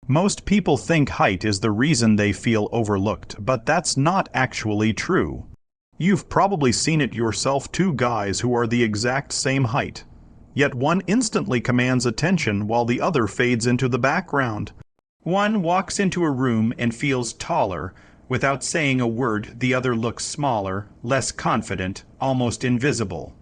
Most people think height is the reason they feel overlooked, but that's not actually true. You've probably seen it yourself, two guys who are the exact same height. Yet one instantly commands attention while the other fades into the background. One walks into a room and feels taller. Without saying a word, the other looks smaller, less confident, almost invisible.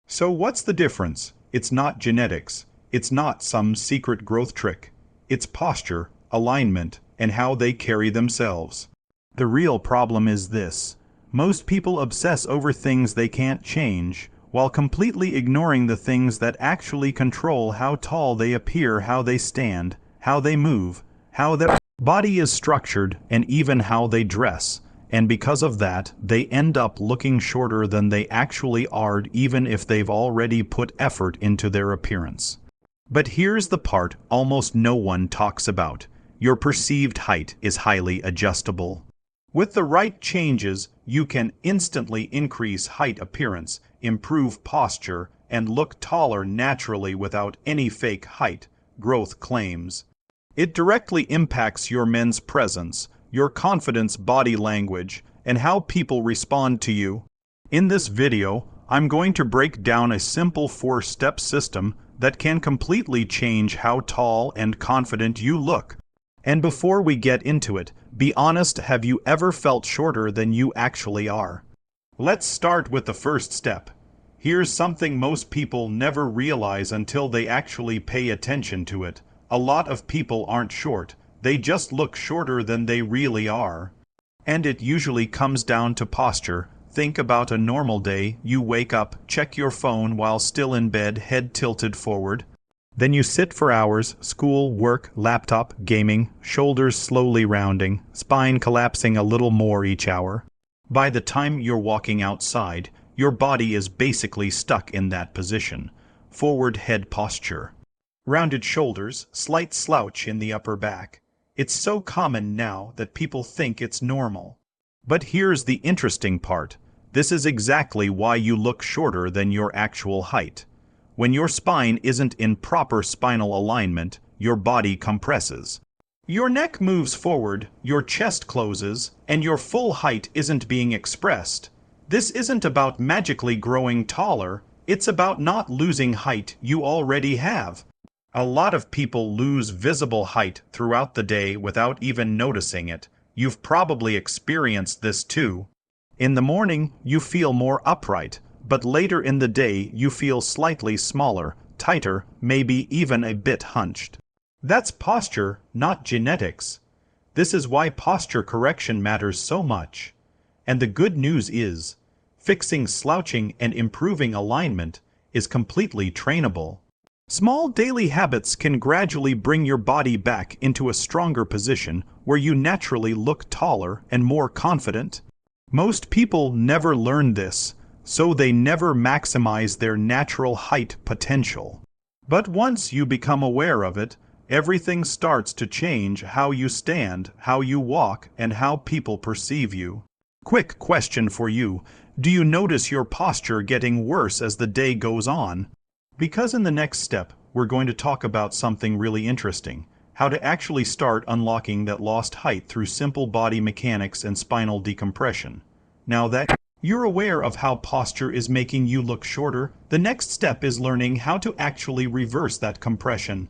So what's the difference? It's not genetics. It's not some secret growth trick. It's posture, alignment, and how they carry themselves. The real problem is this. Most people obsess over things they can't change, while completely ignoring the things that actually control how tall they appear, how they stand, how they move, how their body is structured, and even how they dress. And because of that, they end up looking shorter than they actually are, even if they've already put effort into their appearance. But here's the part almost no one talks about. Your perceived height is highly adjustable. With the right changes, you can instantly increase height appearance, improve posture, and look taller naturally without any fake height growth claims. It directly impacts your men's presence, your confidence, body language, and how people respond to you. In this video, I'm going to break down a simple 4-step system that can completely change how tall and confident you look. And before we get into it, be honest, have you ever felt shorter than you actually are? Let's start with the first step. Here's something most people never realize until they actually pay attention to it. A lot of people aren't short, they just look shorter than they really are. And it usually comes down to posture. Think about a normal day. You wake up, check your phone while still in bed, head tilted forward. Then you sit for hours, school, work, laptop, gaming, shoulders slowly rounding, spine collapsing a little more each hour. By the time you're walking outside, your body is basically stuck in that position. Forward head posture. Rounded shoulders, slight slouch in the upper back. It's so common now that people think it's normal. But here's the interesting part. This is exactly why you look shorter than your actual height. When your spine isn't in proper spinal alignment, your body compresses. Your neck moves forward, your chest closes, and your full height isn't being expressed. This isn't about magically growing taller, it's about not losing height you already have. A lot of people lose visible height throughout the day without even noticing it. You've probably experienced this too. In the morning, you feel more upright, but later in the day you feel slightly smaller, tighter, maybe even a bit hunched. That's posture, not genetics. This is why posture correction matters so much. And the good news is, fixing slouching and improving alignment is completely trainable. Small daily habits can gradually bring your body back into a stronger position where you naturally look taller and more confident. Most people never learn this, so they never maximize their natural height potential. But once you become aware of it, everything starts to change: how you stand, how you walk, and how people perceive you. Quick question for you. Do you notice your posture getting worse as the day goes on? Because in the next step, we're going to talk about something really interesting. How to actually start unlocking that lost height through simple body mechanics and spinal decompression. Now that you're aware of how posture is making you look shorter, the next step is learning how to actually reverse that compression.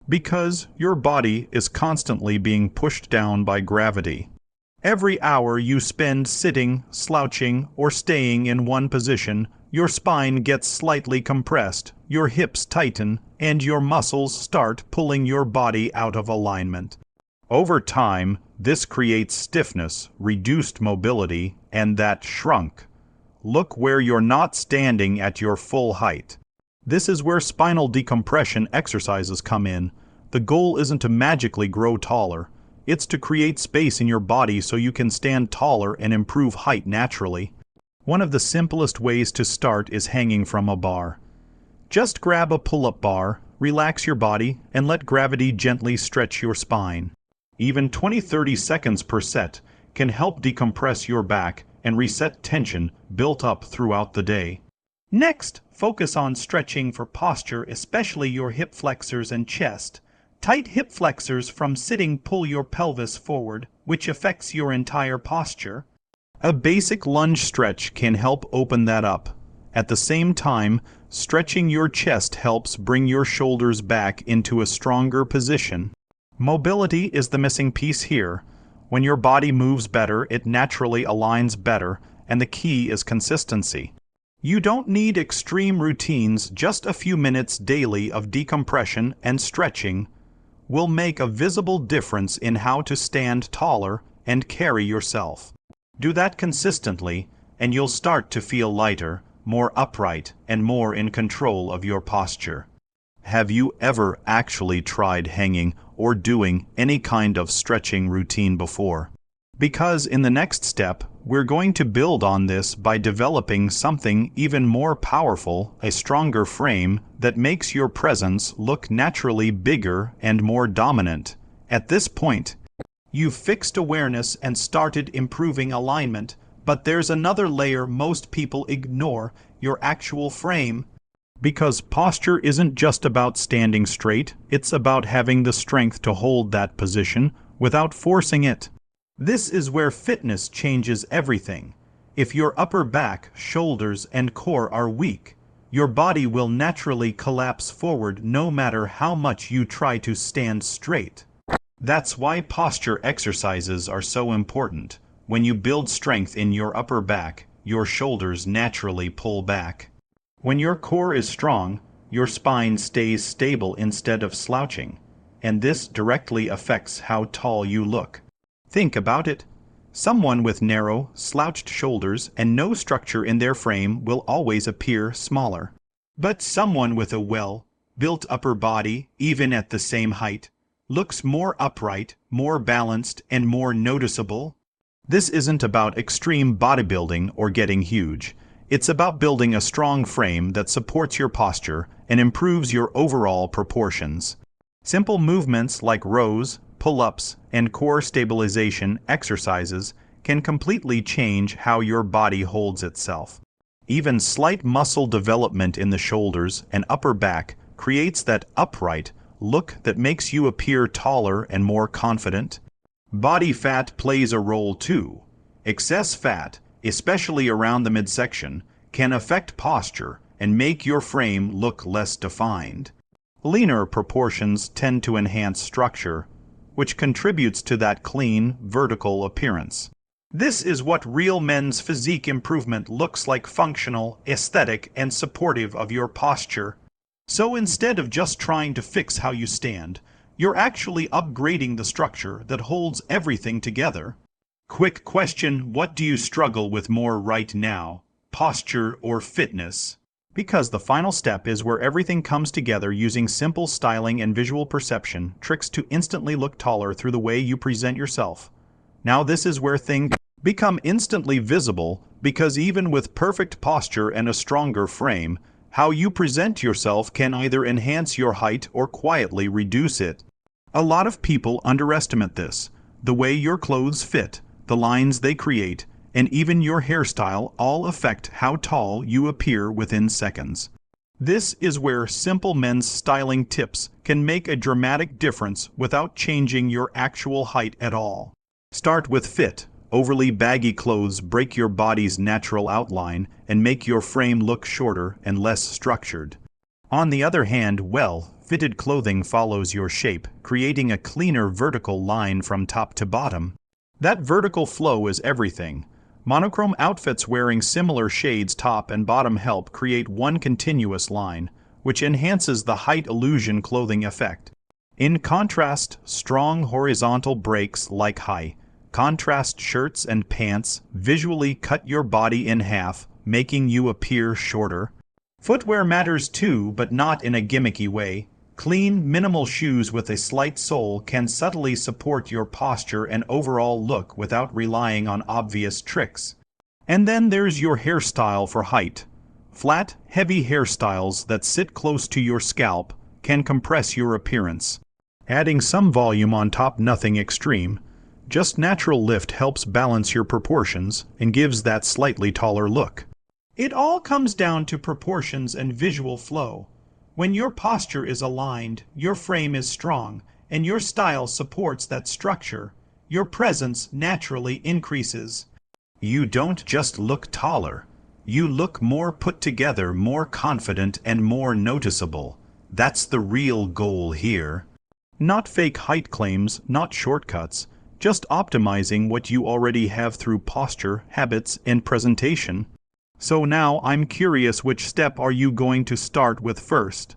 Because your body is constantly being pushed down by gravity. Every hour you spend sitting, slouching, or staying in one position, your spine gets slightly compressed, your hips tighten, and your muscles start pulling your body out of alignment. Over time, this creates stiffness, reduced mobility, and that shrunk. Look where you're not standing at your full height. This is where spinal decompression exercises come in. The goal isn't to magically grow taller. It's to create space in your body so you can stand taller and improve height naturally. One of the simplest ways to start is hanging from a bar. Just grab a pull-up bar, relax your body, and let gravity gently stretch your spine. Even 20-30 seconds per set can help decompress your back and reset tension built up throughout the day. Next, focus on stretching for posture, especially your hip flexors and chest. Tight hip flexors from sitting pull your pelvis forward, which affects your entire posture. A basic lunge stretch can help open that up. At the same time, stretching your chest helps bring your shoulders back into a stronger position. Mobility is the missing piece here. When your body moves better, it naturally aligns better, and the key is consistency. You don't need extreme routines, just a few minutes daily of decompression and stretching will make a visible difference in how to stand taller and carry yourself. Do that consistently, and you'll start to feel lighter, more upright, and more in control of your posture. Have you ever actually tried hanging or doing any kind of stretching routine before? Because in the next step, we're going to build on this by developing something even more powerful, a stronger frame that makes your presence look naturally bigger and more dominant. At this point, you've fixed awareness and started improving alignment, but there's another layer most people ignore: your actual frame. Because posture isn't just about standing straight, it's about having the strength to hold that position without forcing it. This is where fitness changes everything. If your upper back, shoulders, and core are weak, your body will naturally collapse forward no matter how much you try to stand straight. That's why posture exercises are so important. When you build strength in your upper back, your shoulders naturally pull back. When your core is strong, your spine stays stable instead of slouching, and this directly affects how tall you look. Think about it. Someone with narrow, slouched shoulders and no structure in their frame will always appear smaller. But someone with a well-built upper body, even at the same height, looks more upright, more balanced, and more noticeable. This isn't about extreme bodybuilding or getting huge. It's about building a strong frame that supports your posture and improves your overall proportions. Simple movements like rows, pull-ups, and core stabilization exercises can completely change how your body holds itself. Even slight muscle development in the shoulders and upper back creates that upright look that makes you appear taller and more confident. Body fat plays a role too. Excess fat, especially around the midsection, can affect posture and make your frame look less defined. Leaner proportions tend to enhance structure, which contributes to that clean, vertical appearance. This is what real men's physique improvement looks like: functional, aesthetic, and supportive of your posture. So instead of just trying to fix how you stand, you're actually upgrading the structure that holds everything together. Quick question: what do you struggle with more right now, posture or fitness? Because the final step is where everything comes together, using simple styling and visual perception tricks to instantly look taller through the way you present yourself. Now this is where things become instantly visible, because even with perfect posture and a stronger frame, how you present yourself can either enhance your height or quietly reduce it. A lot of people underestimate this. The way your clothes fit, the lines they create, and even your hairstyle all affect how tall you appear within seconds. This is where simple men's styling tips can make a dramatic difference without changing your actual height at all. Start with fit. Overly baggy clothes break your body's natural outline and make your frame look shorter and less structured. On the other hand, well-fitted clothing follows your shape, creating a cleaner vertical line from top to bottom. That vertical flow is everything. Monochrome outfits wearing similar shades top and bottom help create one continuous line, which enhances the height illusion clothing effect. In contrast, strong horizontal breaks like high contrast shirts and pants visually cut your body in half, making you appear shorter. Footwear matters too, but not in a gimmicky way. Clean, minimal shoes with a slight sole can subtly support your posture and overall look without relying on obvious tricks. And then there's your hairstyle for height. Flat, heavy hairstyles that sit close to your scalp can compress your appearance. Adding some volume on top, nothing extreme. Just natural lift helps balance your proportions and gives that slightly taller look. It all comes down to proportions and visual flow. When your posture is aligned, your frame is strong, and your style supports that structure, your presence naturally increases. You don't just look taller. You look more put together, more confident, and more noticeable. That's the real goal here. Not fake height claims, not shortcuts, just optimizing what you already have through posture, habits, and presentation. So now I'm curious, which step are you going to start with first?